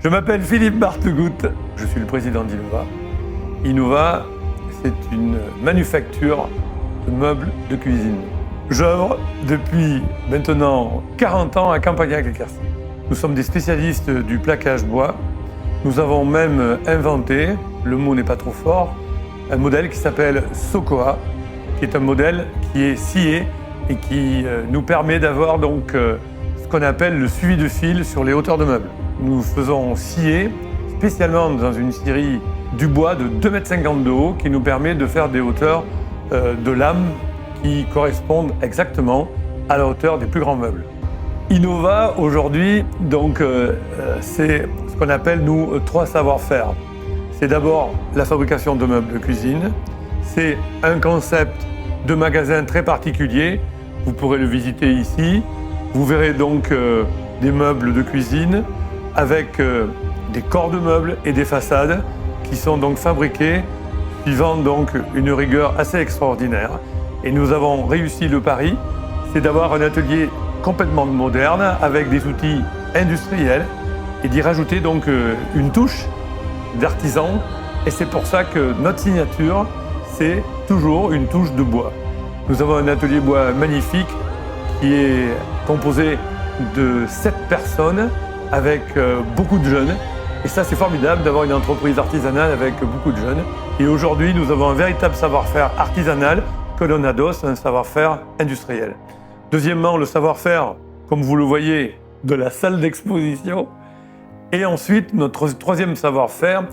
Je m'appelle Philippe Barthegout, je suis le président d'Innova. Innova, c'est une manufacture de meubles de cuisine. J'œuvre depuis maintenant 40 ans à Campagnac-les-Quercy. Nous sommes des spécialistes du plaquage bois. Nous avons même inventé, le mot n'est pas trop fort, un modèle qui s'appelle Sokoa, qui est un modèle qui est scié et qui nous permet d'avoir donc ce qu'on appelle le suivi de fil sur les hauteurs de meubles. Nous faisons scier spécialement dans une scierie du bois de 2,50 m de haut qui nous permet de faire des hauteurs de lames qui correspondent exactement à la hauteur des plus grands meubles. Innova aujourd'hui, donc, c'est ce qu'on appelle nous 3 savoir-faire. C'est d'abord la fabrication de meubles de cuisine, c'est un concept de magasin très particulier, vous pourrez le visiter ici. Vous verrez donc des meubles de cuisine avec des corps de meubles et des façades qui sont donc fabriqués suivant donc une rigueur assez extraordinaire. Et nous avons réussi le pari, c'est d'avoir un atelier complètement moderne avec des outils industriels et d'y rajouter donc une touche d'artisan. Et c'est pour ça que notre signature, c'est toujours une touche de bois. Nous avons un atelier bois magnifique qui est composé de 7 personnes avec beaucoup de jeunes. Et ça, c'est formidable d'avoir une entreprise artisanale avec beaucoup de jeunes. Et aujourd'hui, nous avons un véritable savoir-faire artisanal que l'on adosse à un savoir-faire industriel. Deuxièmement, le savoir-faire, comme vous le voyez, de la salle d'exposition. Et ensuite, notre troisième savoir-faire,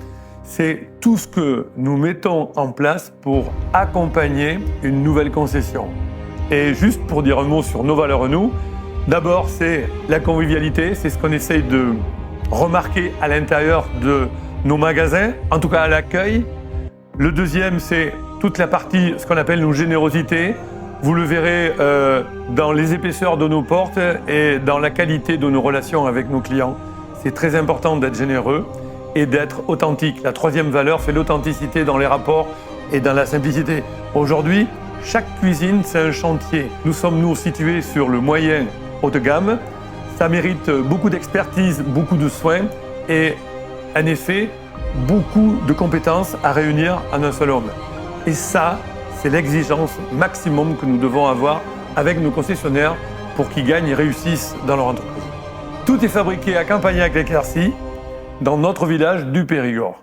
c'est tout ce que nous mettons en place pour accompagner une nouvelle concession. Et juste pour dire un mot sur nos valeurs, nous, d'abord, c'est la convivialité, c'est ce qu'on essaye de remarquer à l'intérieur de nos magasins, en tout cas à l'accueil. Le deuxième, c'est toute la partie, ce qu'on appelle nos générosités. Vous le verrez dans les épaisseurs de nos portes et dans la qualité de nos relations avec nos clients. C'est très important d'être généreux et d'être authentique. La troisième valeur, c'est l'authenticité dans les rapports et dans la simplicité. Aujourd'hui, chaque cuisine, c'est un chantier. Nous sommes, nous, situés sur le moyen haut de gamme. Ça mérite beaucoup d'expertise, beaucoup de soins et, en effet, beaucoup de compétences à réunir en un seul homme. Et ça, c'est l'exigence maximum que nous devons avoir avec nos concessionnaires pour qu'ils gagnent et réussissent dans leur entreprise. Tout est fabriqué à Campagnac-les-Quercy, dans notre village du Périgord.